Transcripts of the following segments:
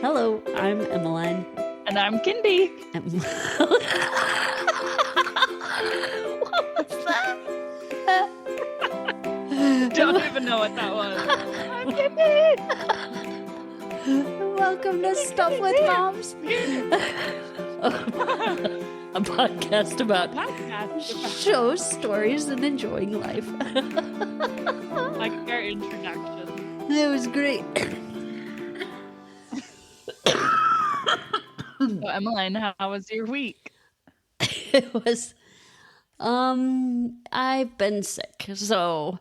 Hello, I'm Emmeline. And I'm Kindy. What was that? Don't even know what that was. I'm Kindy. Welcome to Stuff with Moms. A podcast about shows, stories, and enjoying life. Like our introduction. It was great. So, Emmeline, how was your week? It was, I've been sick, so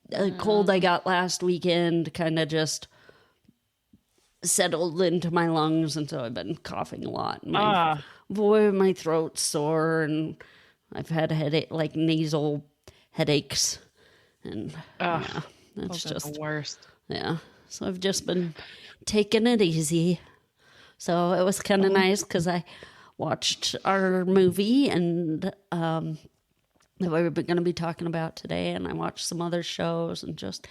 the cold I got last weekend kind of just settled into my lungs, and so I've been coughing a lot. My throat's sore, and I've had headache, like nasal headaches, and that's just the worst. Yeah, so I've just been taking it easy. So it was kind of nice because I watched our movie and that we were going to be talking about today, and I watched some other shows and just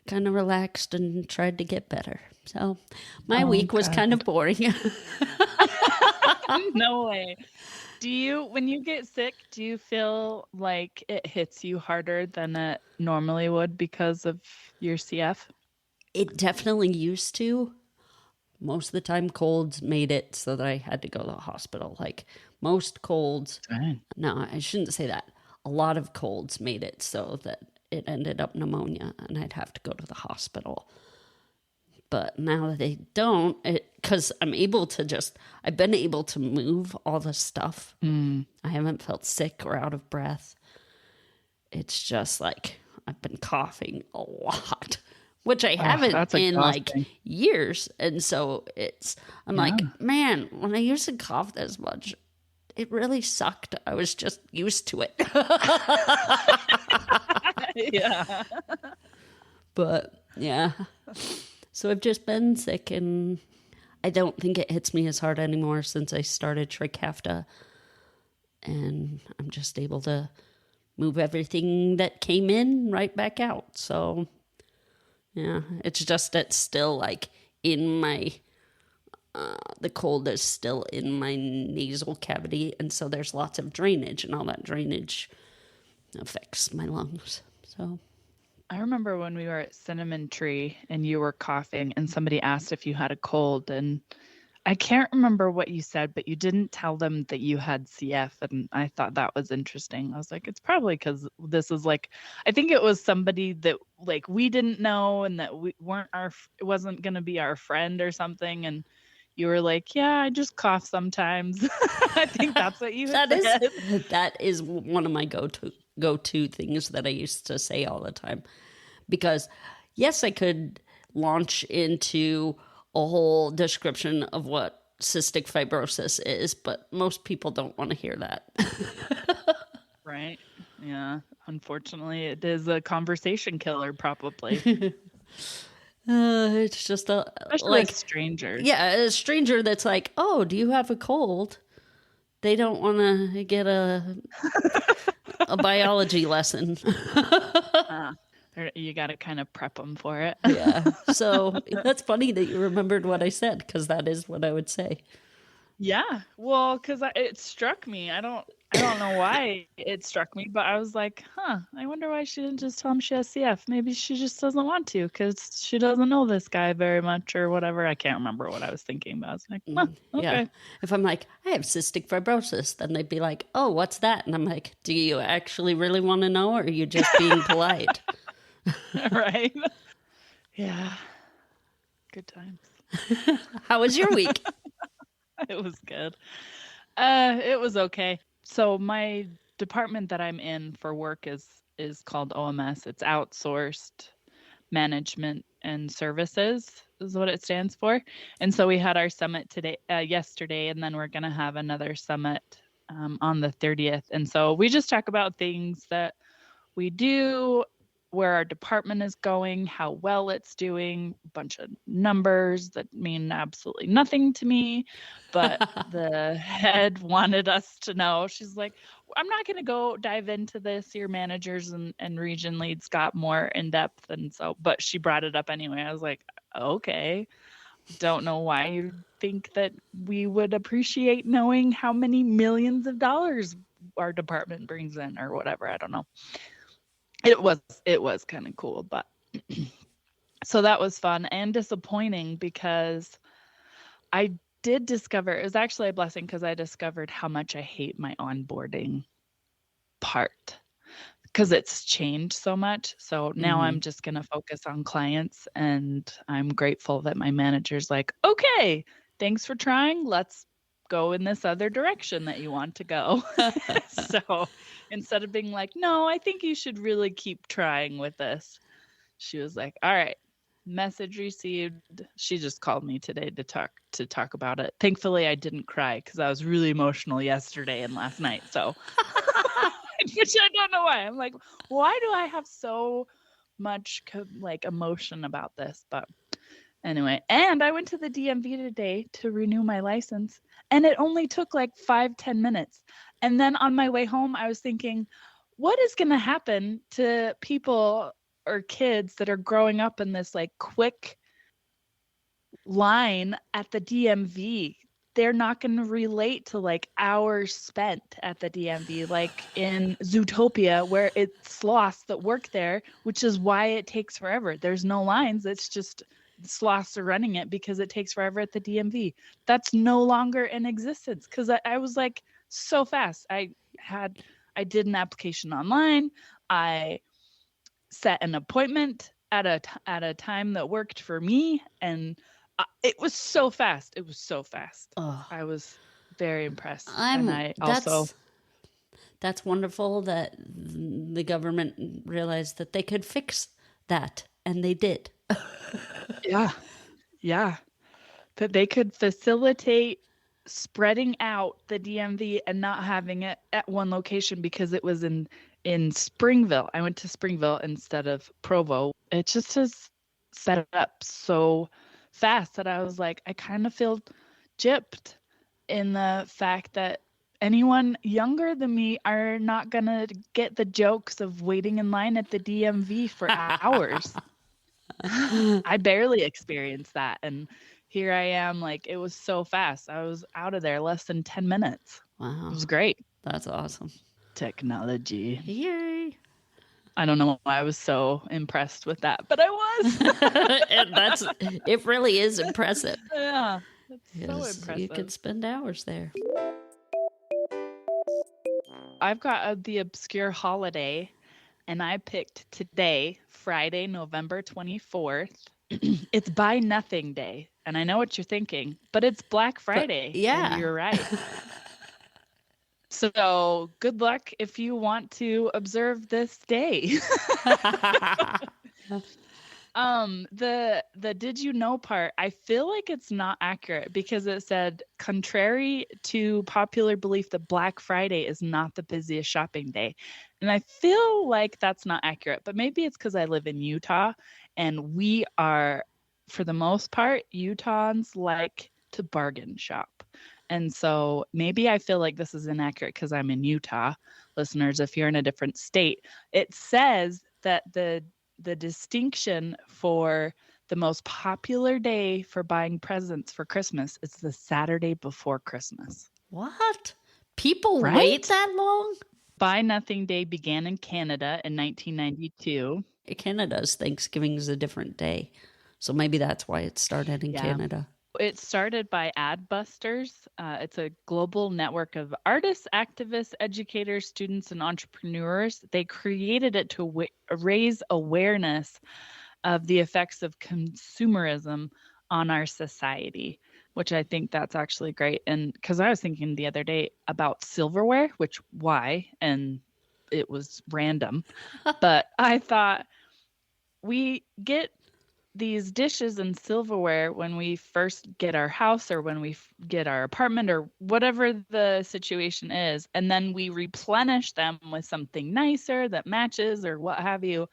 kind of relaxed and tried to get better. So my week was kind of boring. No way. When you get sick, do you feel like it hits you harder than it normally would because of your CF? It definitely used to. Most of the time, colds made it so that I had to go to the hospital. Like most colds, no, I shouldn't say that. A lot of colds made it so that it ended up pneumonia and I'd have to go to the hospital. But now that they don't, because I've been able to move all the stuff. I haven't felt sick or out of breath. It's just like I've been coughing a lot, which I haven't in like years. And so I'm like, man, when I used to cough this much, it really sucked. I was just used to it. Yeah. But yeah. So I've just been sick, and I don't think it hits me as hard anymore since I started Trikafta. And I'm just able to move everything that came in right back out. So yeah, it's still like in my, the cold is still in my nasal cavity. And so there's lots of drainage, and all that drainage affects my lungs. So I remember when we were at Cinnamon Tree and you were coughing and somebody asked if you had a cold, and I can't remember what you said, but you didn't tell them that you had CF, and I thought that was interesting. I was like, it's probably because this is like, I think it was somebody that like we didn't know and that we weren't it wasn't going to be our friend or something, and you were like, yeah, I just cough sometimes. I think that's what you said. That is one of my go-to things that I used to say all the time. Because yes, I could launch into a whole description of what cystic fibrosis is, but most people don't want to hear that. Right. Yeah. Unfortunately, it is a conversation killer, probably. It's just especially like strangers. Yeah, a stranger that's like, "Oh, do you have a cold?" They don't want to get a biology lesson. You got to kind of prep them for it. Yeah. So that's funny that you remembered what I said, because that is what I would say. Yeah. Well, because it struck me. I don't know why it struck me, but I was like, I wonder why she didn't just tell him she has CF. Maybe she just doesn't want to because she doesn't know this guy very much or whatever. I can't remember what I was thinking, but I was like, okay. Yeah. If I'm like, I have cystic fibrosis, then they'd be like, oh, what's that? And I'm like, do you actually really want to know, or are you just being polite? Right. Yeah. Good times. How was your week? It was good. It was okay. So my department that I'm in for work is called OMS. It's outsourced management and services is what it stands for. And so we had our summit yesterday, and then we're going to have another summit on the 30th. And so we just talk about things that we do, where our department is going, how well it's doing, a bunch of numbers that mean absolutely nothing to me. But the head wanted us to know. She's like, I'm not going to go dive into this. Your managers and region leads got more in depth. And so, but she brought it up anyway. I was like, okay. don't know why you think that we would appreciate knowing how many millions of dollars our department brings in or whatever. I don't know. It was kind of cool, but so that was fun and disappointing because I did discover it was actually a blessing because I discovered how much I hate my onboarding part because it's changed so much. So now I'm just going to focus on clients, and I'm grateful that my manager's like, okay, thanks for trying. Let's go in this other direction that you want to go. So instead of being like, no, I think you should really keep trying with this, she was like, all right, message received. She just called me today to talk about it. Thankfully, I didn't cry because I was really emotional yesterday and last night. So which I don't know why. I'm like, why do I have so much emotion about this? But anyway, and I went to the DMV today to renew my license, and it only took like 5-10 minutes. And then on my way home, I was thinking, what is going to happen to people or kids that are growing up in this like quick line at the DMV? They're not going to relate to like hours spent at the DMV, like in Zootopia, where it's sloths that work there, which is why it takes forever. There's no lines. It's just sloths are running it because it takes forever at the DMV. That's no longer in existence because I was like so fast. I did an application online. I set an appointment at a time that worked for me, and it was so fast. It was so fast. Oh. I was very impressed. That's wonderful that the government realized that they could fix that, and they did. Yeah. That they could facilitate spreading out the DMV and not having it at one location because it was in Springville. I went to Springville instead of Provo. It just has set up so fast that I was like, I kind of feel gypped in the fact that anyone younger than me are not going to get the jokes of waiting in line at the DMV for hours. I barely experienced that. And here I am, like, it was so fast. I was out of there less than 10 minutes. Wow. It was great. That's awesome. Technology. Yay. I don't know why I was so impressed with that, but I was. It really is impressive. Yeah. It's so impressive. You could spend hours there. I've got the obscure holiday, and I picked today, Friday, November 24th. It's Buy Nothing Day. And I know what you're thinking, but it's Black Friday. Yeah. And you're right. So good luck if you want to observe this day. The did you know part, I feel like it's not accurate because it said, contrary to popular belief that Black Friday is not the busiest shopping day. And I feel like that's not accurate, but maybe it's because I live in Utah and we are, for the most part, Utahns like to bargain shop. And so maybe I feel like this is inaccurate because I'm in Utah. Listeners, if you're in a different state, it says that the distinction for the most popular day for buying presents for Christmas is the Saturday before Christmas. What? People wait that long? Buy Nothing Day began in Canada in 1992. Canada's Thanksgiving is a different day. So maybe that's why it started in Canada. It started by Adbusters. It's a global network of artists, activists, educators, students, and entrepreneurs. They created it to raise awareness of the effects of consumerism on our society, which I think that's actually great. And because I was thinking the other day about silverware, which why? And it was random. But I thought we get these dishes and silverware when we first get our house or when we get our apartment or whatever the situation is. And then we replenish them with something nicer that matches or what have you.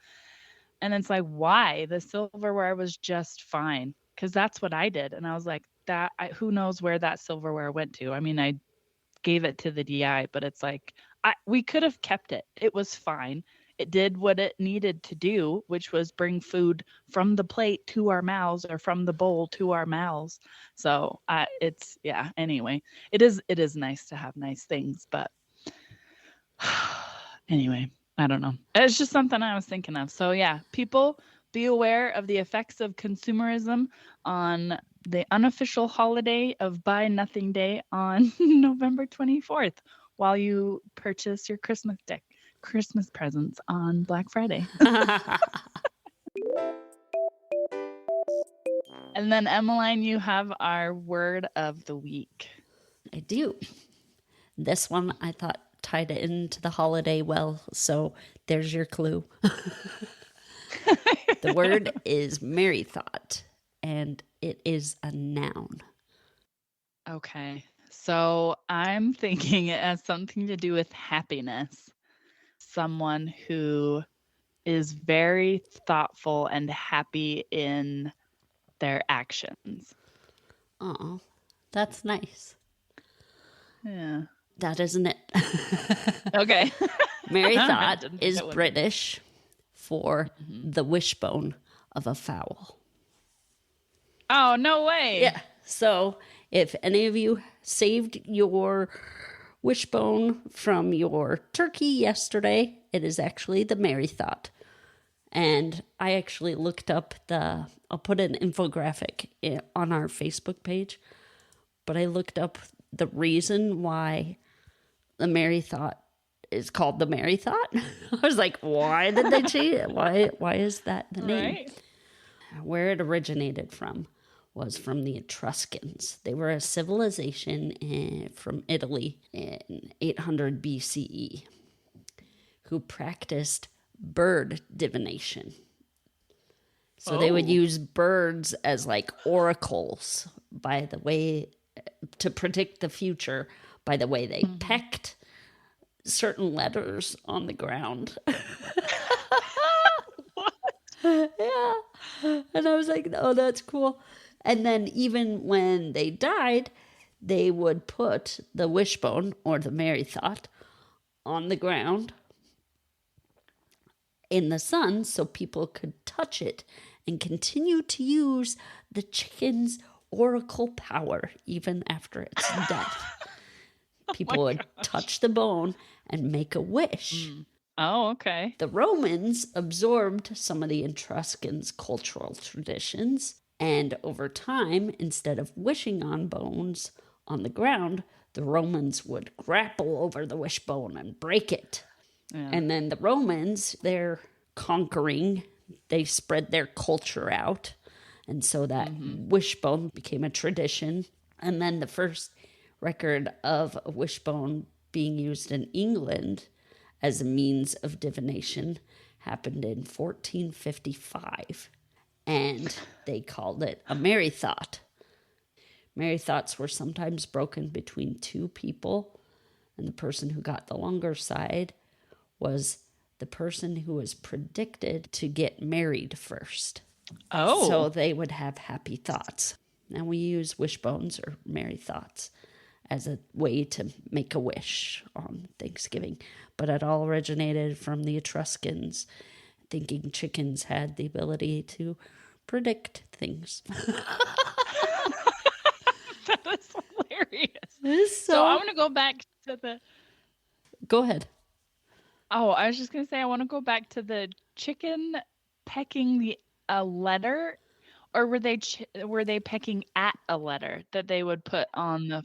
And it's like, why? The silverware was just fine. Because that's what I did. And I was like, who knows where that silverware went to? I mean, I gave it to the DI, but it's like, we could have kept it. It was fine. it did what it needed to do, which was bring food from the plate to our mouths or from the bowl to our mouths. So it's yeah. Anyway, it is nice to have nice things, but anyway, I don't know. It's just something I was thinking of. So yeah, people be aware of the effects of consumerism on the unofficial holiday of Buy Nothing Day on November 24th while you purchase your Christmas presents on Black Friday. And then Emmeline, you have our word of the week. I do. This one I thought tied it into the holiday well, so there's your clue. The word is Merrythought, and it is a noun. Okay. So I'm thinking it has something to do with happiness. Someone who is very thoughtful and happy in their actions. Oh, that's nice. Yeah. That isn't it. Okay. Merrythought is British for the wishbone of a fowl. Oh, no way. Yeah. So if any of you saved your wishbone from your turkey yesterday, it is actually the Merrythought. And I actually looked up I'll put an infographic on our Facebook page, but I looked up the reason why the Merrythought is called the Merrythought. I was like, why did they change it? Why is that the name? Right. Where it originated from was from the Etruscans. They were a civilization from Italy in 800 BCE who practiced bird divination. So they would use birds as like oracles by the way to predict the future by the way they pecked certain letters on the ground. Yeah. And I was like, oh, that's cool. And then even when they died, they would put the wishbone or the Merrythought on the ground in the sun so people could touch it and continue to use the chicken's oracle power even after its death. People would touch the bone and make a wish. Oh, okay. The Romans absorbed some of the Etruscans' cultural traditions, and over time, instead of wishing on bones on the ground, the Romans would grapple over the wishbone and break it. Yeah. And then the Romans, they're conquering, they spread their culture out, and so that wishbone became a tradition. And then the first record of a wishbone being used in England as a means of divination happened in 1455, and they called it a Merrythought. Merrythoughts were sometimes broken between two people, and the person who got the longer side was the person who was predicted to get married first. Oh. So they would have happy thoughts. Now we use wishbones or Merrythoughts as a way to make a wish on Thanksgiving. But it all originated from the Etruscans thinking chickens had the ability to predict things. That is hilarious. So I want to go back to the... Go ahead. Oh, I was just going to say, I want to go back to the chicken pecking a letter, or were they pecking at a letter that they would put on the...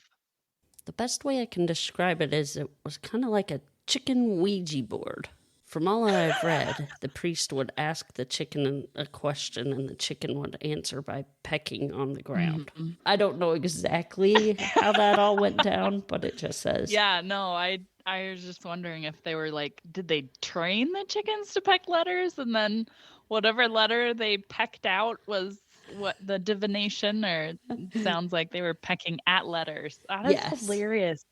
The best way I can describe it is it was kind of like a chicken Ouija board. From all that I've read, the priest would ask the chicken a question and the chicken would answer by pecking on the ground. Mm-hmm. I don't know exactly how that all went down, but it just says. Yeah, no, I was just wondering if they were like, did they train the chickens to peck letters, and then whatever letter they pecked out was what the divination, or it sounds like they were pecking at letters. That is hilarious.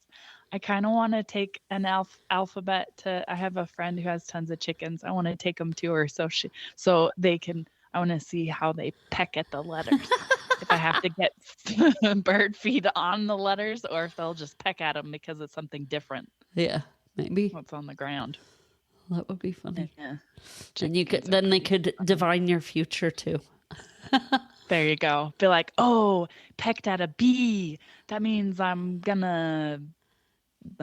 I kind of want to take an alphabet to... I have a friend who has tons of chickens. I want to take them to her so they can... I want to see how they peck at the letters. If I have to get bird feed on the letters, or if they'll just peck at them because it's something different. Yeah, maybe. What's on the ground. That would be funny. Yeah. And then they could divine your future too. There you go. Be like, oh, pecked at a bee. That means I'm gonna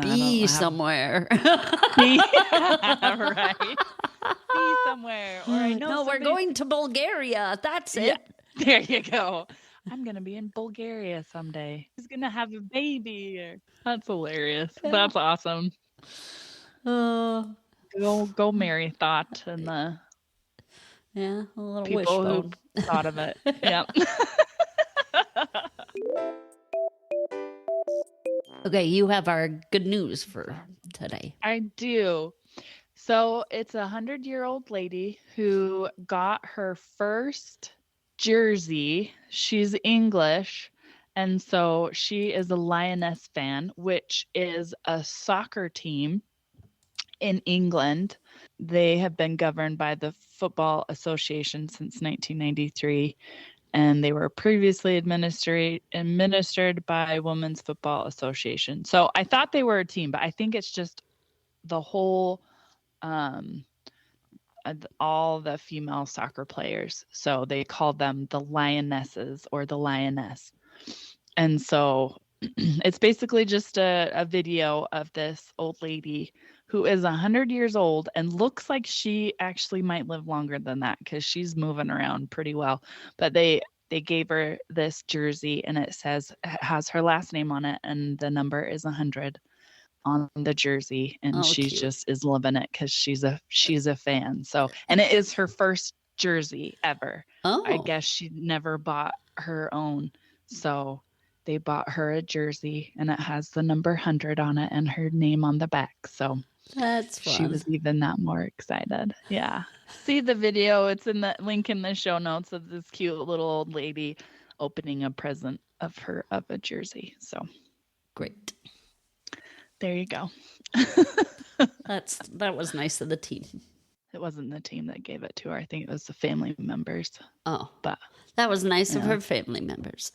Be somewhere. Be right. Be somewhere. Or I know no, we're going to Bulgaria. That's it. There you go. I'm gonna be in Bulgaria someday. He's gonna have a baby. That's hilarious. Yeah. That's awesome. Go Merrythought and the a little people wishbone. who thought of it. Yep. Okay, you have our good news for today. I do. So it's a 100-year-old lady who got her first jersey. She's English, and so she is a Lioness fan, which is a soccer team in England. They have been governed by the Football Association since 1993, and they were previously administered by Women's Football Association. So I thought they were a team, but I think it's just the whole all the female soccer players. So they called them the Lionesses or the Lioness. And so it's basically just a video of this old lady who is 100 years old and looks like she actually might live longer than that because she's moving around pretty well. But they gave her this jersey, and it has her last name on it, and the number is 100 on the jersey, and she just is loving it because she's a fan. So, and it is her first jersey ever. I guess she never bought her own, so they bought her a jersey, and it has the number 100 on it and her name on the back. So that's fun. She was even that more excited. Yeah. See the video. It's in the link in the show notes of this cute little old lady opening a present of a jersey. So great. There you go. That was nice of the team. It wasn't the team that gave it to her. I think it was the family members. Oh, but that was nice of her family members.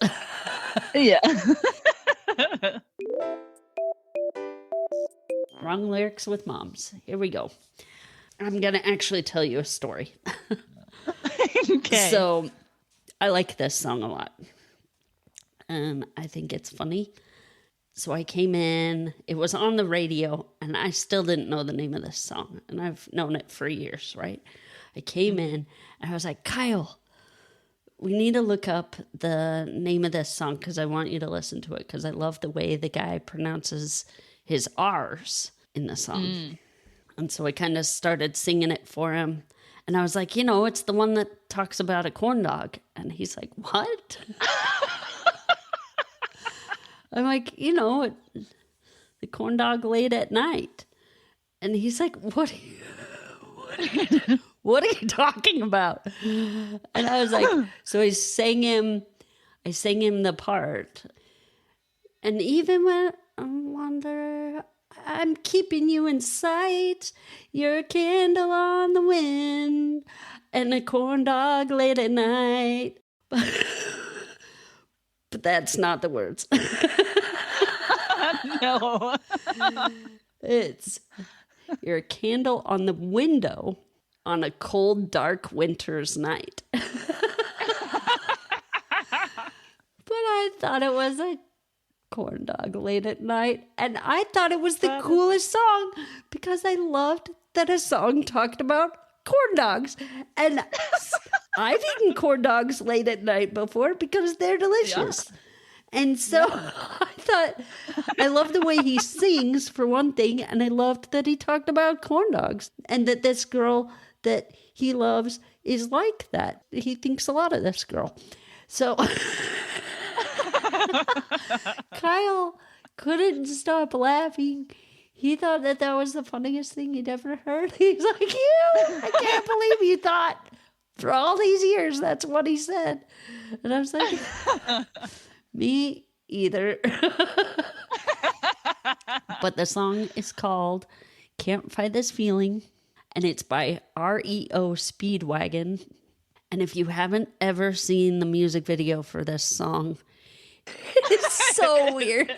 Yeah. Wrong lyrics with moms. Here we go. I'm going to actually tell you a story. Okay. So I like this song a lot. And I think it's funny. So I came in, it was on the radio, and I still didn't know the name of this song. And I've known it for years, right? I came in, and I was like, Kyle, we need to look up the name of this song because I want you to listen to it because I love the way the guy pronounces his R's in the song. And so I kind of started singing it for him. And I was like, it's the one that talks about a corn dog. And he's like, what? I'm like, the corn dog laid at night. And he's like, what are you talking about? And I was like, so I sang him the part. And even when I wonder, I'm keeping you in sight, you're a candle on the wind, and a corn dog late at night. But that's not the words. No. It's, you're a candle on the window on a cold, dark winter's night. But I thought it was a corn dog late at night. And I thought it was the coolest song because I loved that a song talked about corn dogs. And I've eaten corn dogs late at night before because they're delicious. Yeah. And so I thought, I love the way he sings for one thing. And I loved that he talked about corn dogs and that this girl that he loves is like that. He thinks a lot of this girl. So Kyle couldn't stop laughing. He thought that was the funniest thing he'd ever heard. He's like, I can't believe you thought for all these years that's what he said. And I was like, me either. But the song is called Can't Fight This Feeling, and it's by REO Speedwagon. And if you haven't ever seen the music video for this song, it's so weird.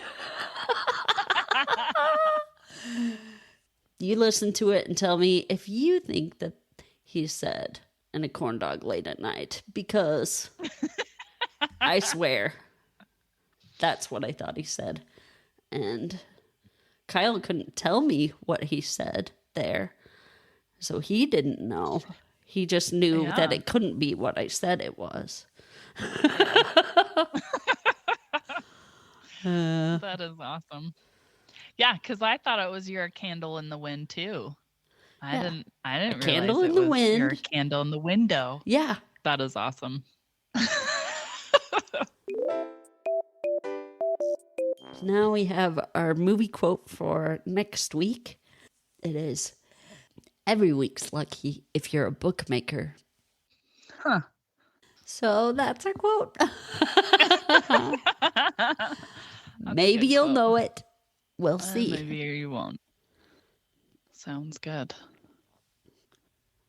You listen to it and tell me if you think that he said, and a corn dog late at night, because I swear that's what I thought he said. And Kyle couldn't tell me what he said there. So he didn't know. He just knew that it couldn't be what I said it was. That is awesome. Yeah, because I thought it was your candle in the wind too. I didn't realize candle in it the was wind. your candle in the window. Yeah. That is awesome. Now we have our movie quote for next week. It is, every week's lucky if you're a bookmaker. Huh. So that's our quote. Maybe you'll know it. We'll see. Maybe you won't. Sounds good.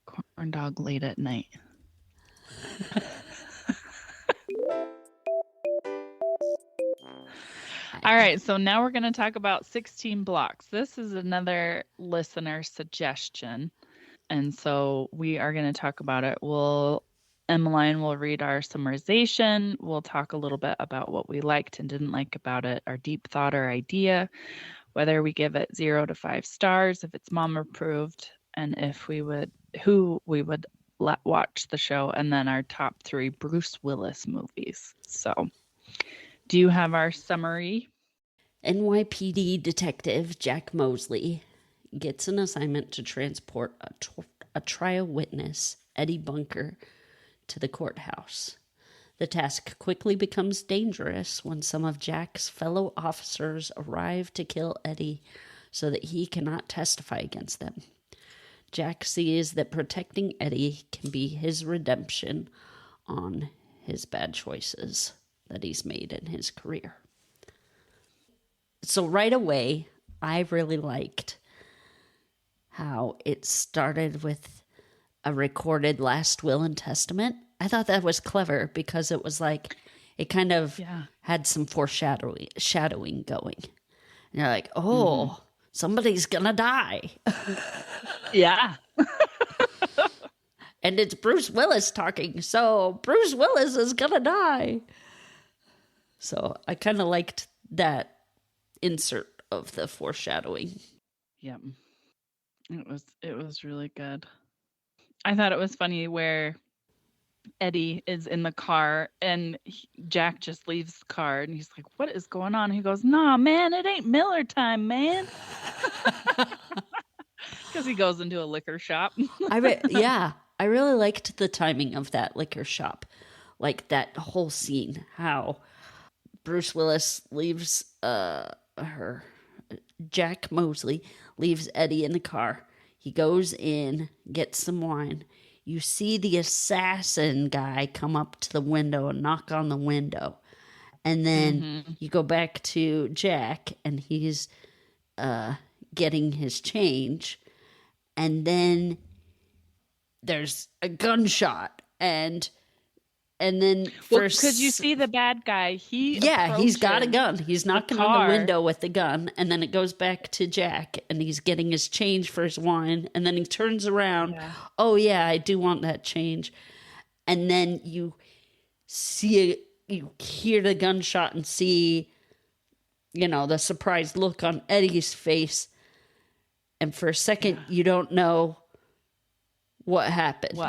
Corn dog late at night. All right, so now we're going to talk about 16 blocks. This is another listener suggestion, and so we are going to talk about it. Emmeline will read our summarization. We'll talk a little bit about what we liked and didn't like about it, our deep thought or idea, whether we give it 0 to 5 stars, if it's mom approved, and who we would let watch the show, and then our top 3 Bruce Willis movies. So, do you have our summary? NYPD detective Jack Mosley gets an assignment to transport a trial witness, Eddie Bunker, to the courthouse. The task quickly becomes dangerous when some of Jack's fellow officers arrive to kill Eddie so that he cannot testify against them. Jack sees that protecting Eddie can be his redemption on his bad choices that he's made in his career. So right away, I really liked how it started with a recorded last will and testament. I thought that was clever because it was like, it kind of had some foreshadowing going. And you're like, oh, somebody's gonna die. Yeah. And it's Bruce Willis talking, so Bruce Willis is gonna die. So I kind of liked that insert of the foreshadowing. Yep. It was really good. I thought it was funny where Eddie is in the car and Jack just leaves the car and he's like, what is going on? He goes, nah, man, it ain't Miller time, man. Because he goes into a liquor shop. I really liked the timing of that liquor shop. Like that whole scene, how Bruce Willis leaves Jack Mosley leaves Eddie in the car. He goes in, gets some wine. You see the assassin guy come up to the window and knock on the window. And then you go back to Jack and he's getting his change. And then there's a gunshot and then because you see the bad guy, he's got a gun. He's knocking on the window with the gun, and then it goes back to Jack, and he's getting his change for his wine, and then he turns around. Yeah. Oh yeah, I do want that change, and then you hear the gunshot and see, the surprised look on Eddie's face, and for a second you don't know what happened.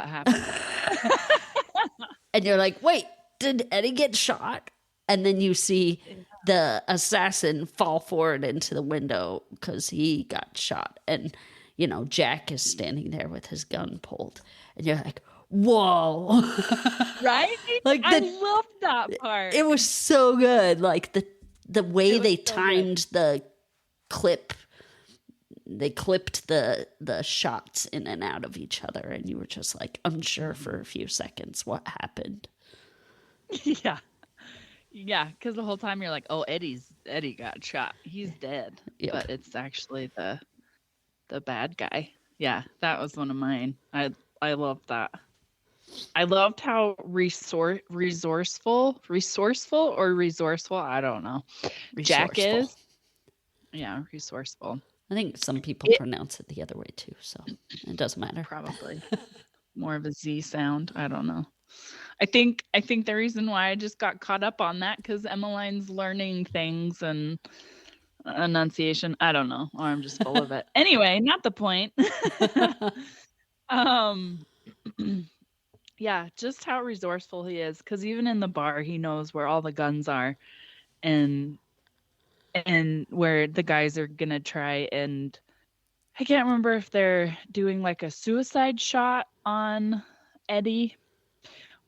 And you're like, wait, did Eddie get shot? And then you see the assassin fall forward into the window because he got shot. And, Jack is standing there with his gun pulled. And you're like, whoa. Right? I loved that part. It was so good. Like the way they timed the clip. They clipped the shots in and out of each other, and you were just like unsure for a few seconds what happened. Yeah, because the whole time you're like, "Oh, Eddie got shot. He's dead." Yep. But it's actually the bad guy. Yeah, that was one of mine. I loved that. I loved how resourceful or resourceful. I don't know. Jack is. Yeah, resourceful. I think some people pronounce it the other way too, so it doesn't matter. Probably more of a Z sound. I don't know. I think the reason why I just got caught up on that because Emmeline's learning things and enunciation. I don't know, or I'm just full of it. Anyway, not the point. Yeah, just how resourceful he is. Because even in the bar, he knows where all the guns are, and where the guys are gonna try. And I can't remember if they're doing like a suicide shot on Eddie,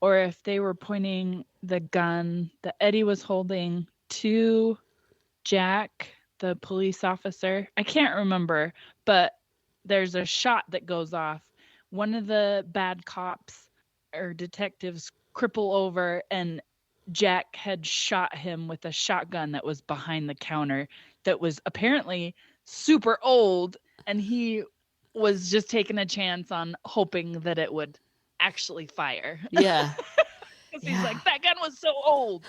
or if they were pointing the gun that Eddie was holding to Jack, the police officer. I can't remember, but there's a shot that goes off. One of the bad cops or detectives cripple over, and Jack had shot him with a shotgun that was behind the counter that was apparently super old, and he was just taking a chance on hoping that it would actually fire. Yeah. Because he's like, that gun was so old.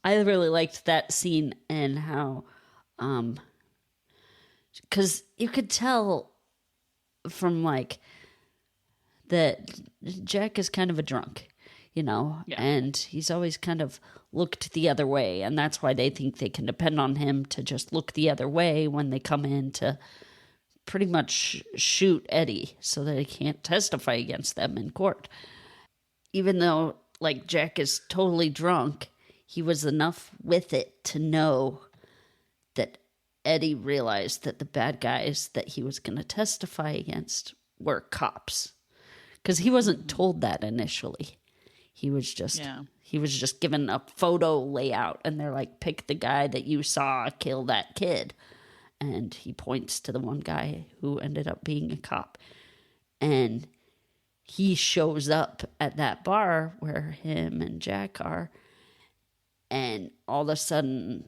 I really liked that scene and how, because you could tell from like that Jack is kind of a drunk, you know, and he's always kind of looked the other way. And that's why they think they can depend on him to just look the other way when they come in to pretty much shoot Eddie so that he can't testify against them in court. Even though like Jack is totally drunk, he was enough with it to know that Eddie realized that the bad guys that he was going to testify against were cops. Because he wasn't told that initially. He was just given a photo layout, and they're like, pick the guy that you saw kill that kid. And he points to the one guy who ended up being a cop. And he shows up at that bar where him and Jack are. And all of a sudden,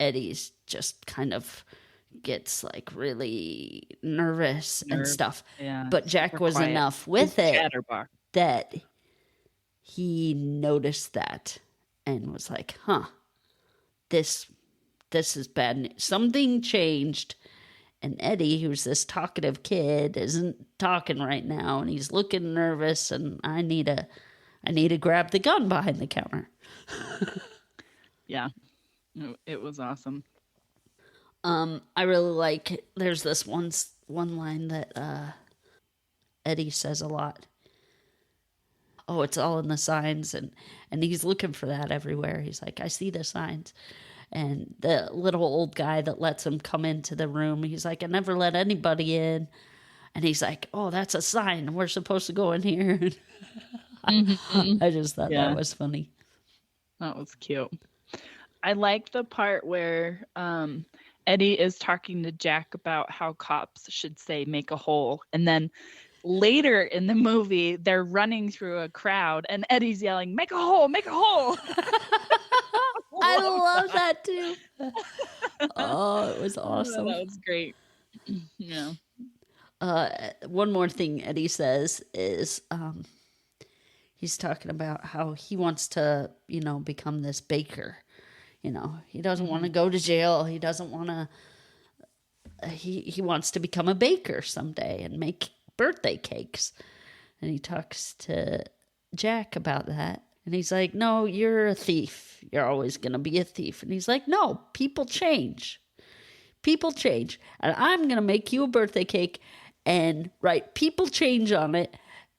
Eddie's just kind of gets like really nervous and stuff. Yeah, but Jack was quiet. Enough with it that he noticed that and was like, huh, this is bad news. Something changed. And Eddie, who's this talkative kid, isn't talking right now, and he's looking nervous, and I need to grab the gun behind the counter. Yeah. It was awesome. I really like, there's this one line that Eddie says a lot. Oh, it's all in the signs, and he's looking for that everywhere. He's like, I see the signs. And the little old guy that lets him come into the room, he's like, I never let anybody in. And he's like, oh, that's a sign. We're supposed to go in here. I just thought that was funny. That was cute. I like the part where Eddie is talking to Jack about how cops should say make a hole. And then later in the movie, they're running through a crowd and Eddie's yelling, make a hole, make a hole. I love that too. Oh, it was awesome. That was great. Yeah. One more thing Eddie says is he's talking about how he wants to, become this baker. He doesn't want to go to jail. He doesn't want to, he wants to become a baker someday and make birthday cakes. And he talks to Jack about that. And he's like, no, you're a thief. You're always going to be a thief. And he's like, no, people change. People change. And I'm going to make you a birthday cake and write people change on it.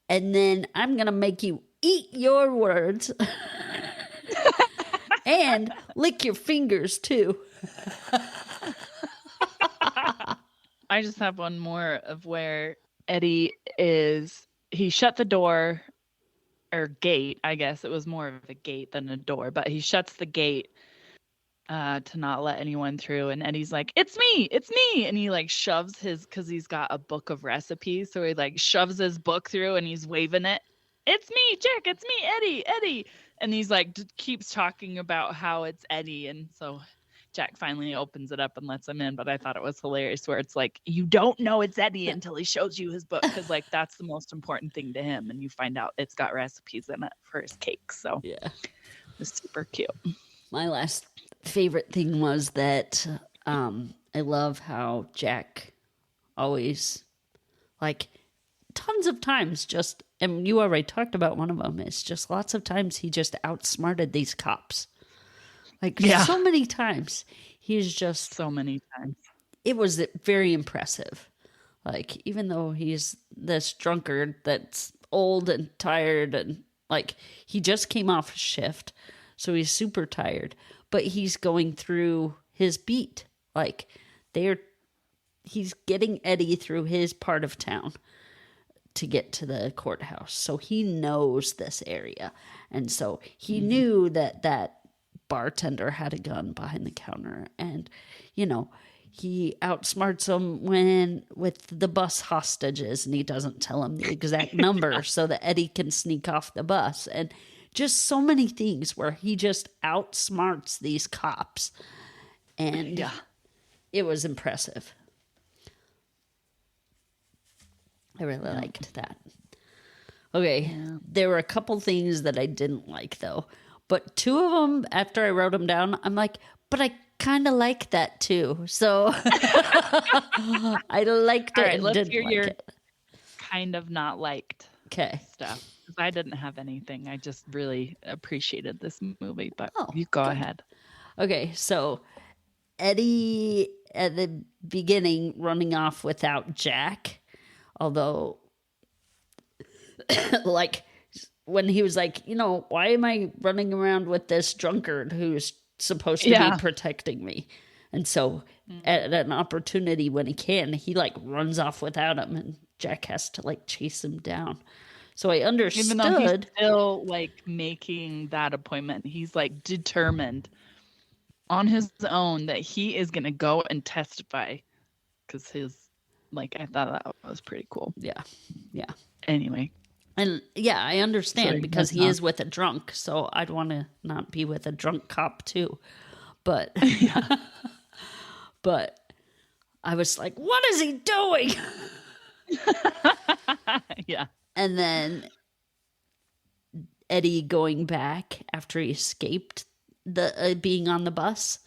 And then I'm going to make you eat your words and lick your fingers too. I just have one more of where Eddie he shut the door or gate. I guess it was more of a gate than a door, but he shuts the gate to not let anyone through. And Eddie's like, it's me. And he like shoves cause he's got a book of recipes. So he like shoves his book through and he's waving it. It's me, Jack. It's me, Eddie. And he's like, keeps talking about how it's Eddie. And so Jack finally opens it up and lets him in. But I thought it was hilarious where it's like, you don't know it's Eddie until he shows you his book. Cause like, that's the most important thing to him. And you find out it's got recipes in it for his cake. So yeah, it's super cute. My last favorite thing was that I love how Jack always, like, tons of times just, and you already talked about one of them, it's just lots of times he just outsmarted these cops. Like, so many times. He's just... So many times. It was very impressive. Like, even though he's this drunkard that's old and tired and, like, he just came off a shift, so he's super tired, but he's going through his beat. Like, he's getting Eddie through his part of town to get to the courthouse. So he knows this area. And so he knew that bartender had a gun behind the counter. And, you know, he outsmarts him with the bus hostages, and he doesn't tell him the exact number so that Eddie can sneak off the bus. And just so many things where he just outsmarts these cops. And it was impressive. I really liked that. Okay, there were a couple things that I didn't like, though. But two of them, after I wrote them down, I'm like, but I kind of like that too. So I liked it. All right, let's didn't hear like your it. kind of not liked stuff. Because I didn't have anything. I just really appreciated this movie. But you go ahead. Okay, so Eddie at the beginning running off without Jack, although like when he was like, you know, why am I running around with this drunkard who's supposed to be protecting me? And so at an opportunity when he can, he like runs off without him, and Jack has to like chase him down. So I understood. Even though he's still like making that appointment, he's like determined on his own that he is going to go and testify, because I thought that was pretty cool. Yeah. Anyway. And I understand because he is with a drunk, so I'd want to not be with a drunk cop too. But but I was like, what is he doing? Yeah. And then Eddie going back after he escaped the being on the bus,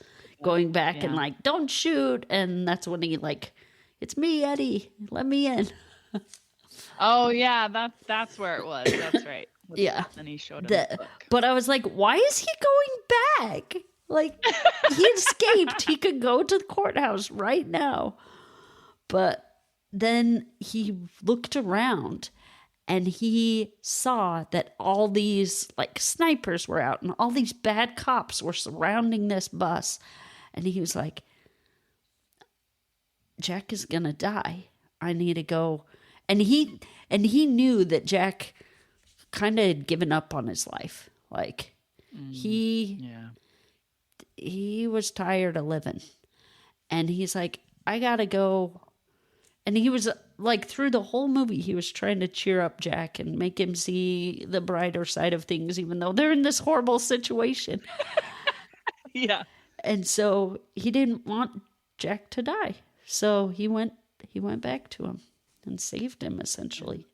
going back and like, don't shoot. And that's when he like, it's me, Eddie, let me in. Oh yeah, that's where it was. That's right. And he showed him the book. But I was like, why is he going back? Like, he escaped. He could go to the courthouse right now. But then he looked around and he saw that all these like snipers were out and all these bad cops were surrounding this bus. And he was like, Jack is gonna die. I need to go. And he knew that Jack kind of had given up on his life. Like he was tired of living. And he's like, I gotta go. And he was like, through the whole movie, he was trying to cheer up Jack and make him see the brighter side of things, even though they're in this horrible situation. Yeah. And so he didn't want Jack to die. So he went back to him and saved him, essentially.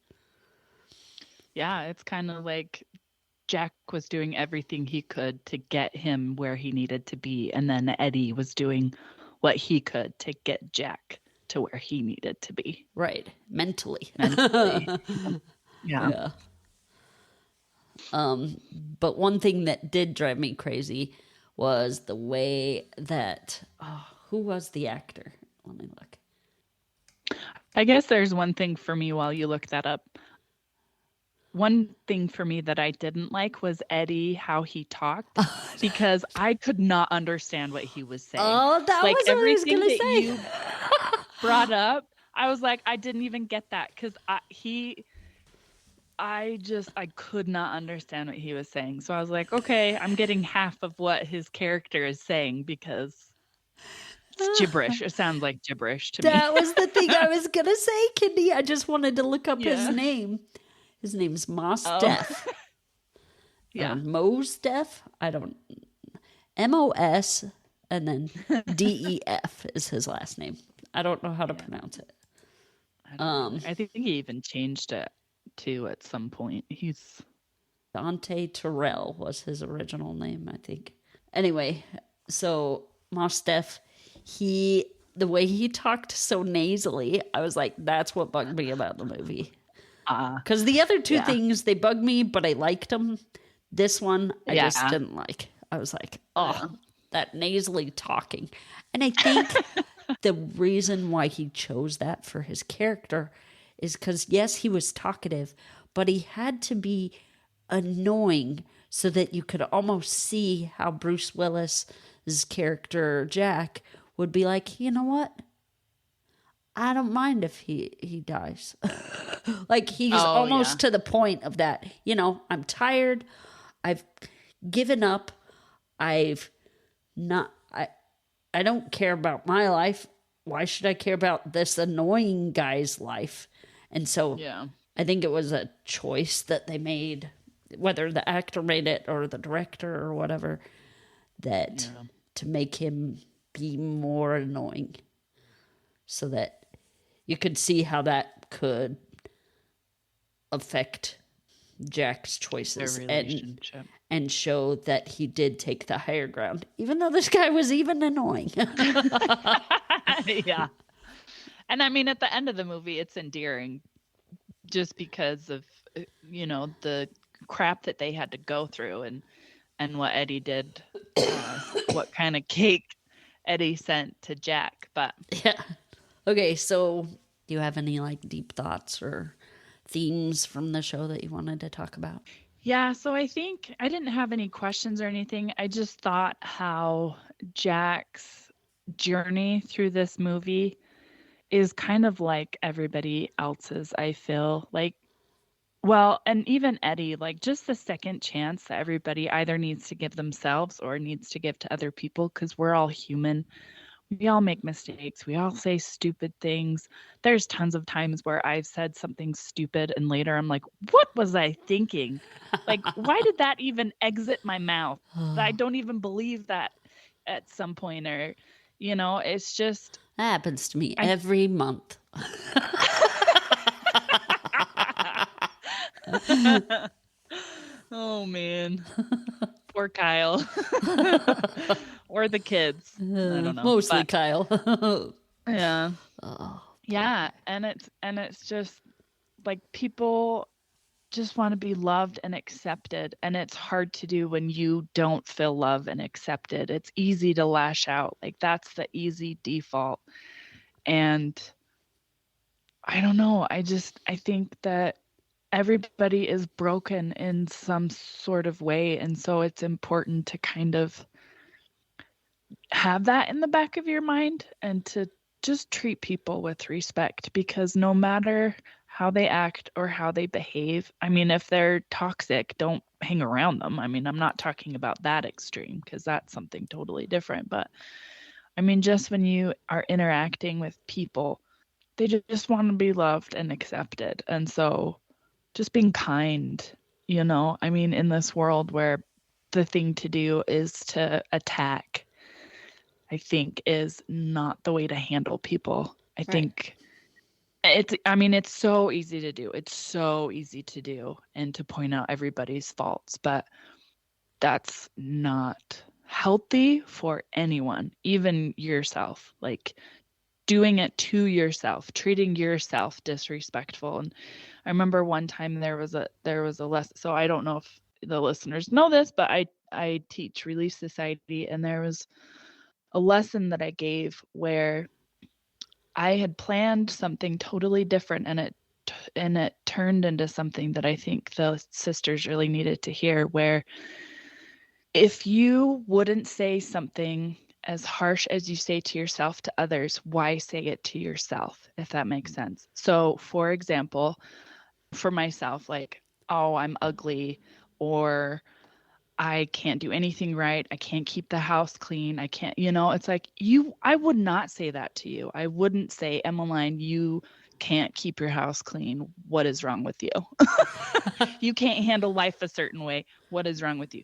Yeah, it's kind of like Jack was doing everything he could to get him where he needed to be, and then Eddie was doing what he could to get Jack to where he needed to be. Right. Mentally. Yeah. But one thing that did drive me crazy was the way that... who was the actor? Let me look. I guess there's one thing for me while you look that up. One thing for me that I didn't like was Eddie, how he talked, because I could not understand what he was saying. Oh, that was what I was going to say. You brought up, I was like, I didn't even get that, because I could not understand what he was saying. So I was like, okay, I'm getting half of what his character is saying, because it's gibberish. It sounds like gibberish to me. That was the thing I was going to say, Kindy. I just wanted to look up his name. His name's Mos Def. Mos Def? I don't... M-O-S and then D-E-F is his last name. I don't know how to pronounce it. I think he even changed it too at some point. He's... Dante Terrell was his original name, I think. Anyway, so Mos Def, he the way he talked so nasally, I was like, that's what bugged me about the movie. Because the other two things, they bugged me, but I liked them. This one, I just didn't like. I was like, oh, that nasally talking. And I think the reason why he chose that for his character is because, yes, he was talkative, but he had to be annoying so that you could almost see how Bruce Willis's character, Jack, would be like, you know what? I don't mind if he dies. Like he's almost to the point of that, I'm tired. I've given up. I've not, I don't care about my life. Why should I care about this annoying guy's life? And so I think it was a choice that they made, whether the actor made it or the director or whatever, that to make him be more annoying so that you could see how that could affect Jack's choices and show that he did take the higher ground, even though this guy was even annoying. Yeah. And I mean, at the end of the movie, it's endearing just because of, the crap that they had to go through and what Eddie did, what kind of cake Eddie sent to Jack. But yeah. Okay, so do you have any deep thoughts or themes from the show that you wanted to talk about? Yeah, so I think I didn't have any questions or anything. I just thought how Jack's journey through this movie is kind of like everybody else's, I feel. And even Eddie, just the second chance that everybody either needs to give themselves or needs to give to other people, because we're all human. We all make mistakes. We all say stupid things. There's tons of times where I've said something stupid and later I'm like, what was I thinking? Why did that even exit my mouth? I don't even believe that at some point, or, it's just. That happens to me every month. Oh, man. Poor Kyle. Or the kids. I don't know. Mostly Kyle. Yeah. Oh. Yeah. And it's just people just want to be loved and accepted. And it's hard to do when you don't feel loved and accepted. It's easy to lash out. That's the easy default. And I don't know. I think that everybody is broken in some sort of way. And so it's important to kind of have that in the back of your mind and to just treat people with respect, because no matter how they act or how they behave, I mean, if they're toxic, don't hang around them. I mean, I'm not talking about that extreme because that's something totally different. But I mean, just when you are interacting with people, they just want to be loved and accepted. And so just being kind, I mean, in this world where the thing to do is to attack, I think is not the way to handle people. I think it's so easy to do. It's so easy to do and to point out everybody's faults, but that's not healthy for anyone, even yourself. Doing it to yourself, treating yourself disrespectful. And I remember one time there was a lesson. So I don't know if the listeners know this, but I teach Relief Society, and there was a lesson that I gave where I had planned something totally different, and it turned into something that I think the sisters really needed to hear, where if you wouldn't say something as harsh as you say to yourself to others, why say it to yourself, if that makes sense? So, for example, for myself, oh, I'm ugly, or I can't do anything right. I can't keep the house clean. I can't, it's I would not say that to you. I wouldn't say, Emmeline, you can't keep your house clean. What is wrong with you? You can't handle life a certain way. What is wrong with you?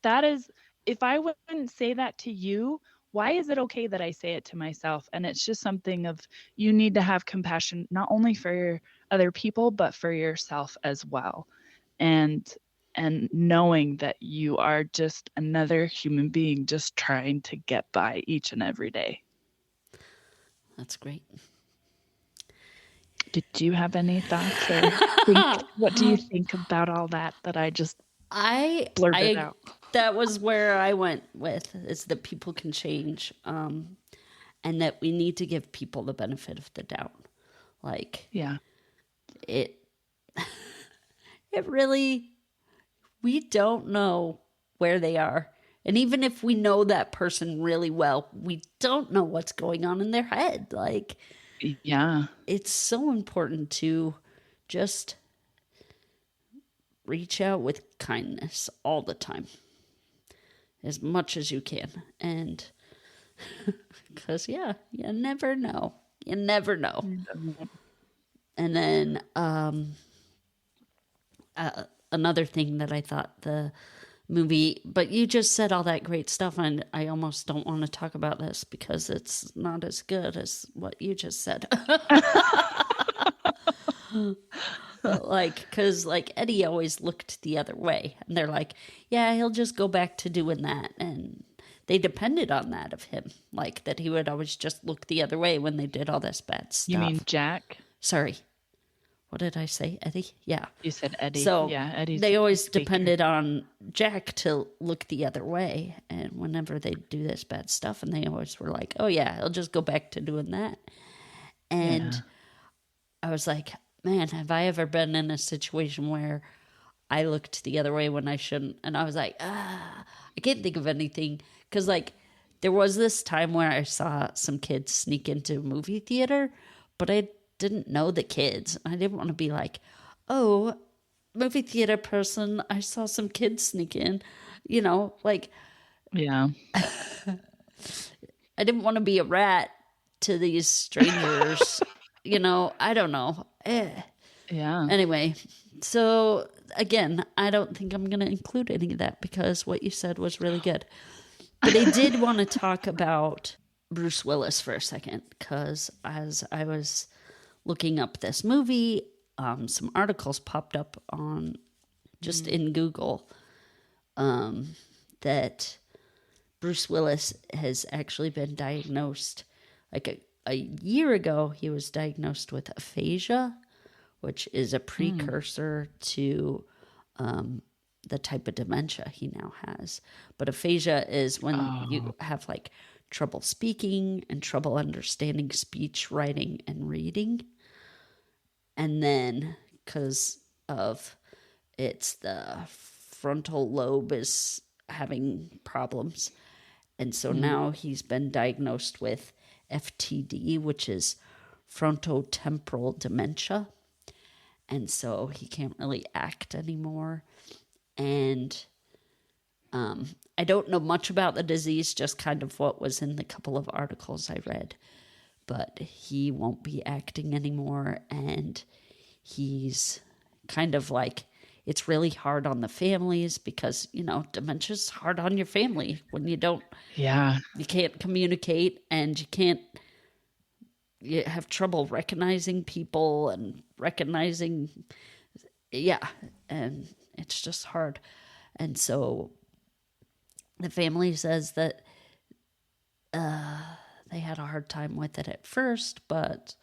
That is, if I wouldn't say that to you, why is it okay that I say it to myself? And it's just something of, you need to have compassion, not only for other people, but for yourself as well. And knowing that you are just another human being just trying to get by each and every day. That's great. Did you have any thoughts or what do you think about all that I just blurted out? That was where I went with, is that people can change, and that we need to give people the benefit of the doubt. Like, yeah, it really, we don't know where they are. And even if we know that person really well, we don't know what's going on in their head. Like, yeah, it's so important to just reach out with kindness all the time, as much as you can. And because, yeah, you never know. You never know. And then another thing that I thought the movie, but you just said all that great stuff, and I almost don't want to talk about this because it's not as good as what you just said. Like, because like Eddie always looked the other way, and they're like, yeah, he'll just go back to doing that, and they depended on that of him, like that he would always just look the other way when they did all this bad stuff. You mean Jack? Sorry, what did I say? Eddie? Yeah. You said Eddie. So yeah, Eddie. They always depended on Jack to look the other way, and whenever they do this bad stuff, and they always were like, oh yeah, he'll just go back to doing that. And I was like, man, have I ever been in a situation where I looked the other way when I shouldn't? And I was like, I can't think of anything. Because, like, there was this time where I saw some kids sneak into a movie theater, but I didn't know the kids. I didn't want to be like, oh, movie theater person, I saw some kids sneak in. You know, like... Yeah. I didn't want to be a rat to these strangers. You know, I don't know. Yeah. Anyway, so again, I don't think I'm going to include any of that because what you said was really good. But I did want to talk about Bruce Willis for a second because as I was looking up this movie, some articles popped up on just in Google that Bruce Willis has actually been diagnosed like a year ago. He was diagnosed with aphasia, which is a precursor to the type of dementia he now has. But aphasia is when you have like trouble speaking and trouble understanding speech, writing, and reading. And then because of it's the frontal lobe is having problems. And so now he's been diagnosed with FTD, which is frontotemporal dementia. And so he can't really act anymore. And I don't know much about the disease, just kind of what was in the couple of articles I read. But he won't be acting anymore. And he's kind of like, it's really hard on the families because, you know, dementia's hard on your family when you don't, you can't communicate and you have trouble recognizing people and recognizing, and it's just hard. And so the family says that they had a hard time with it at first, but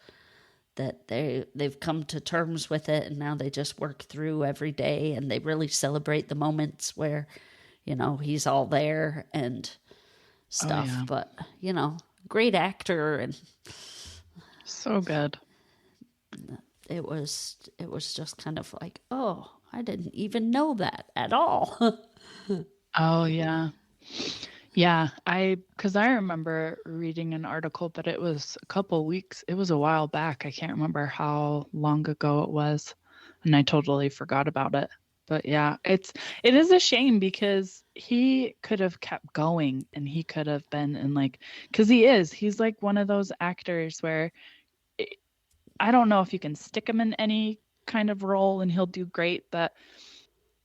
that they've come to terms with it, and now they just work through every day, and they really celebrate the moments where, you know, he's all there and stuff. But, you know, great actor, and so good. It was just kind of like, oh, I didn't even know that at all. Oh yeah. Yeah, because I remember reading an article, but it was a couple weeks. It was a while back. I can't remember how long ago it was, and I totally forgot about it. But yeah, it is a shame because he could have kept going, and he could have been in like, because he's like one of those actors where I don't know if you can stick him in any kind of role and he'll do great, but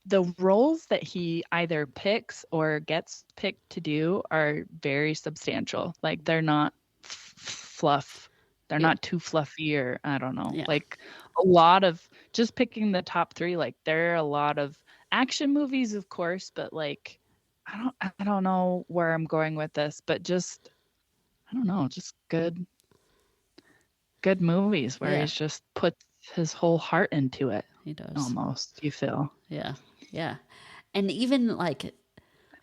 the roles that he either picks or gets picked to do are very substantial. Like they're not fluff. They're not too fluffy, or I don't know. Yeah. Like a lot of, just picking the top 3, like there are a lot of action movies, of course, but like I don't know where I'm going with this, but just I don't know, just good good movies where Yeah. he's just puts his whole heart into it. He does. Almost, you feel. Yeah. Yeah. And even like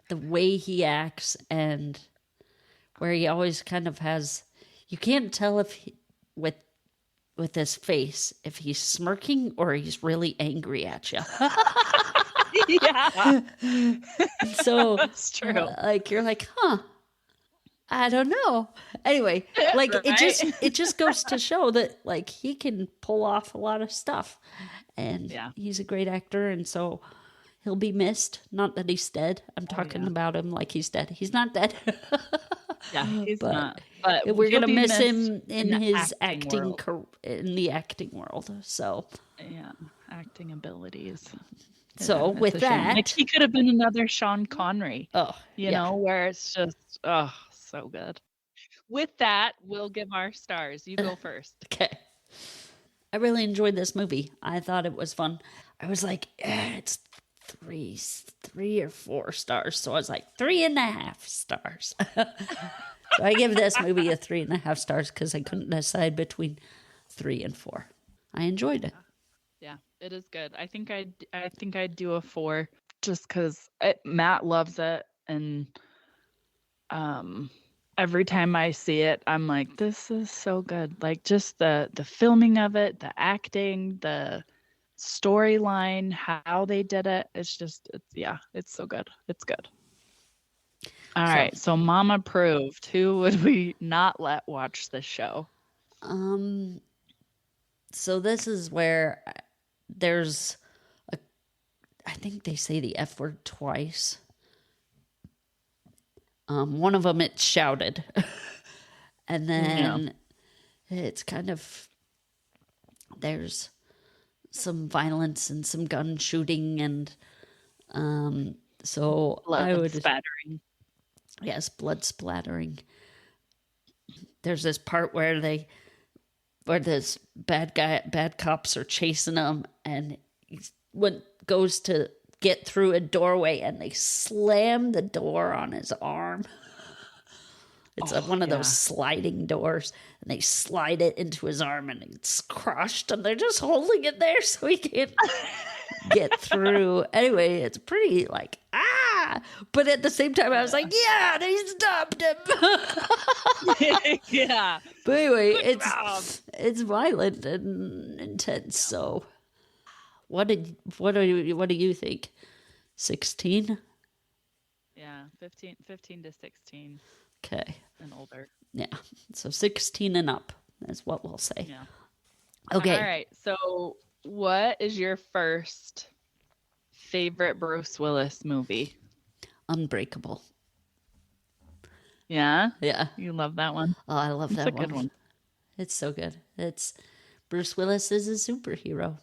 the way he acts and where he always kind of has, you can't tell if with his face if he's smirking or he's really angry at you. Yeah. So That's true. like you're like, huh, I don't know. Anyway, like Right? it just goes to show that like he can pull off a lot of stuff, and Yeah. he's a great actor, and so he'll be missed. Not that he's dead. I'm talking about him like he's dead. He's not dead. Yeah, he's But not. But we're he'll gonna be miss missed him in the his acting world. in the acting world. So Yeah, acting abilities. so It's with a shame. that, Like he could have been another Sean Connery. oh You know, where it's just so good. With that, we'll give our stars. You go first. okay. I really enjoyed this movie. I thought it was fun. I was like, it's three or 4 stars. So I was like 3.5 stars. So I give this movie a 3.5 stars because I couldn't decide between 3 and 4. I enjoyed it. Yeah, it is good. I think I'd do a 4 just because Matt loves it, and every time I see it, I'm like, this is so good. Like just the filming of it, the acting, the storyline, how they did it. It's so good. It's good. All right, so Mom approved. Who would we not let watch this show? So this is where there's I think they say the F word twice. One of them it's shouted. And then it's kind of, there's some violence and some gun shooting, and so Blood spattering. Yes, blood splattering. There's this part where this bad cops are chasing him, and goes to get through a doorway, and they slam the door on his arm. It's one of those sliding doors, and they slide it into his arm, and it's crushed, and they're just holding it there so he can't get through. Anyway, it's pretty like, but at the same time, I was like, yeah, they stopped him. Yeah. But anyway, it's violent and intense. So, what do you think? 16? Yeah, 15 to 16. Okay. And older. Yeah. So 16 and up is what we'll say. Yeah. Okay. All right. So what is your first favorite Bruce Willis movie? Unbreakable. Yeah? Yeah. You love that one? Oh, I love that one. It's a good one. It's so good. Bruce Willis is a superhero.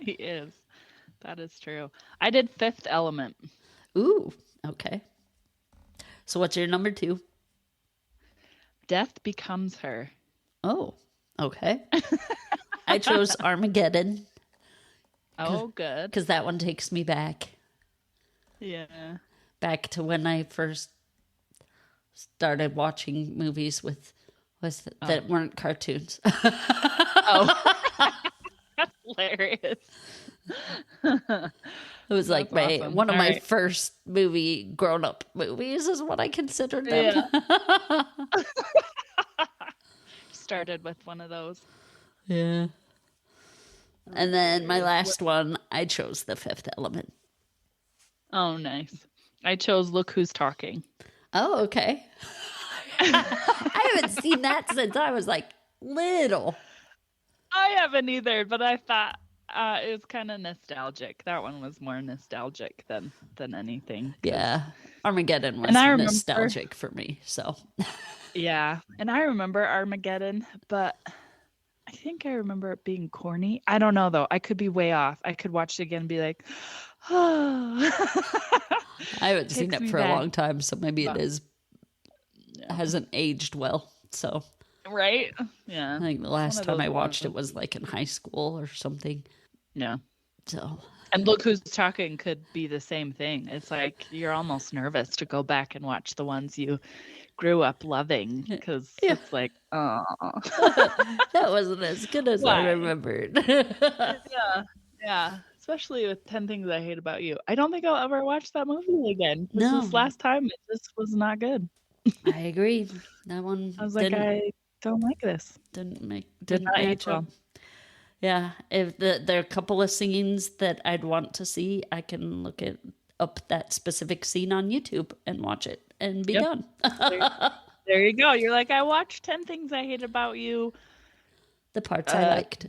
He is. That is true. I did Fifth Element. Ooh, okay. So what's your number 2? Death Becomes Her. Oh, okay. I chose Armageddon. Oh, good. Because that one takes me back. Yeah. Back to when I first started watching movies that weren't cartoons. Oh. That's hilarious. It was like awesome. one of my first grown-up movies is what I considered them. Yeah. Started with one of those. Yeah. And then my last one, I chose The Fifth Element. Oh, nice. I chose Look Who's Talking. Oh, okay. I haven't seen that since I was like little. I haven't either, but I thought it was kind of nostalgic. That one was more nostalgic than anything. Yeah. Armageddon was nostalgic for me, so. Yeah. And I remember Armageddon, but I think I remember it being corny. I don't know, though. I could be way off. I could watch it again and be like, oh. I haven't seen it for a long time, so maybe it hasn't aged well. So. Right? Yeah. I think the last time I watched it was like in high school or something. Yeah. So. And Look Who's Talking could be the same thing. It's like you're almost nervous to go back and watch the ones you grew up loving because Yeah. it's like, oh, That wasn't as good as I why? remembered. Yeah, yeah. Especially with 10 Things I Hate About You. I don't think I'll ever watch that movie again. This No, was last time. It just was not good. I agree. That one I was like, I don't like this. didn't Did not age match up. well. Yeah, if there are a couple of scenes that I'd want to see, I can look up that specific scene on YouTube and watch it and be Yep. done. There you go. You're like, I watched 10 Things I Hate About You. The parts I liked.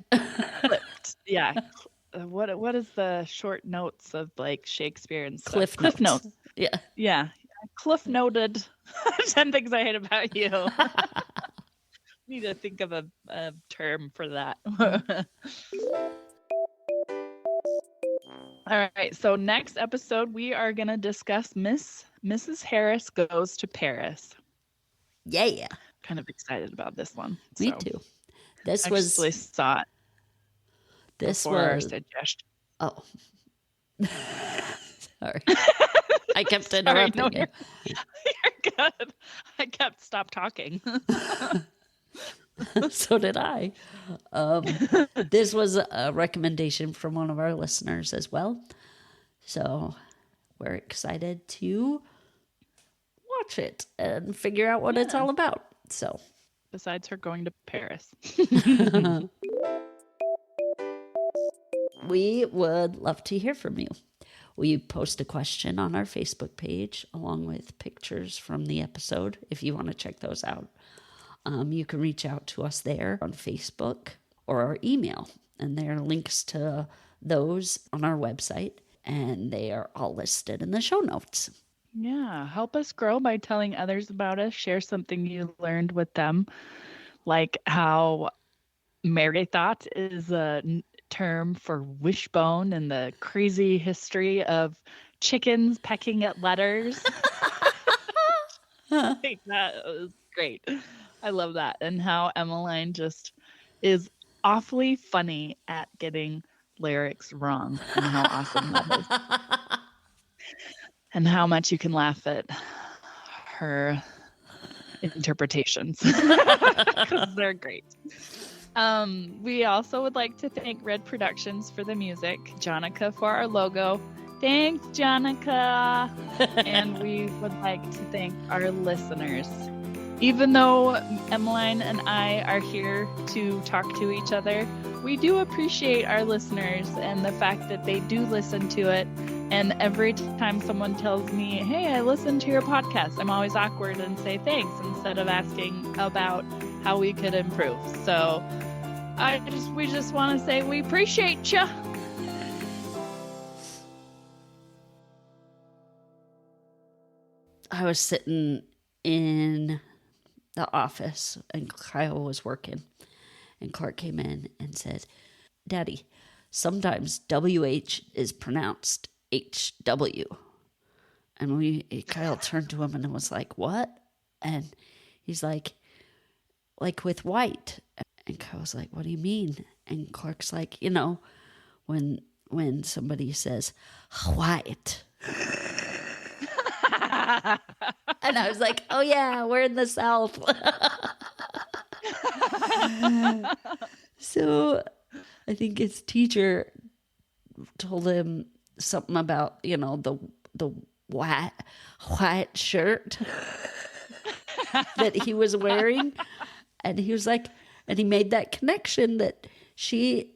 Clipped. Yeah. What is the short notes of like Shakespeare and stuff? Cliff notes. Yeah. Yeah. Cliff noted 10 Things I Hate About You. Need to think of a term for that. All right. So next episode, we are going to discuss Mrs. Harris Goes to Paris. Yeah. Kind of excited about this one. Me too. This I was actually saw it. This before our was suggestion. Oh. Sorry. I kept interrupting you. You're good. I kept stop talking. So did I. This was a recommendation from one of our listeners as well. So we're excited to watch it and figure out what it's all about. So besides her going to Paris. We would love to hear from you. We post a question on our Facebook page along with pictures from the episode if you want to check those out. You can reach out to us there on Facebook or our email, and there are links to those on our website, and they are all listed in the show notes. Yeah, help us grow by telling others about us. Share something you learned with them, like how Merrythought is a term for wishbone and the crazy history of chickens pecking at letters. Like, that was great. I love that. And how Emmeline just is awfully funny at getting lyrics wrong, and how awesome that is. And how much you can laugh at her interpretations, because they're great. We also would like to thank Red Productions for the music, Jonica for our logo. Thanks, Jonica. And we would like to thank our listeners. Even though Emmeline and I are here to talk to each other, we do appreciate our listeners and the fact that they do listen to it. And every time someone tells me, hey, I listened to your podcast, I'm always awkward and say thanks instead of asking about how we could improve. So we just want to say we appreciate you. I was sitting in the office and Kyle was working, and Clark came in and said, Daddy, sometimes WH is pronounced HW. And Kyle turned to him and was like, what? And he's like with white. And Kyle was like, what do you mean? And Clark's like, when somebody says white. And I was like, oh yeah, we're in the South. So I think his teacher told him something about, the white shirt that he was wearing. And he was like, and he made that connection that she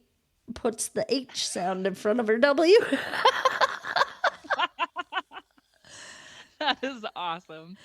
puts the H sound in front of her W. That is awesome.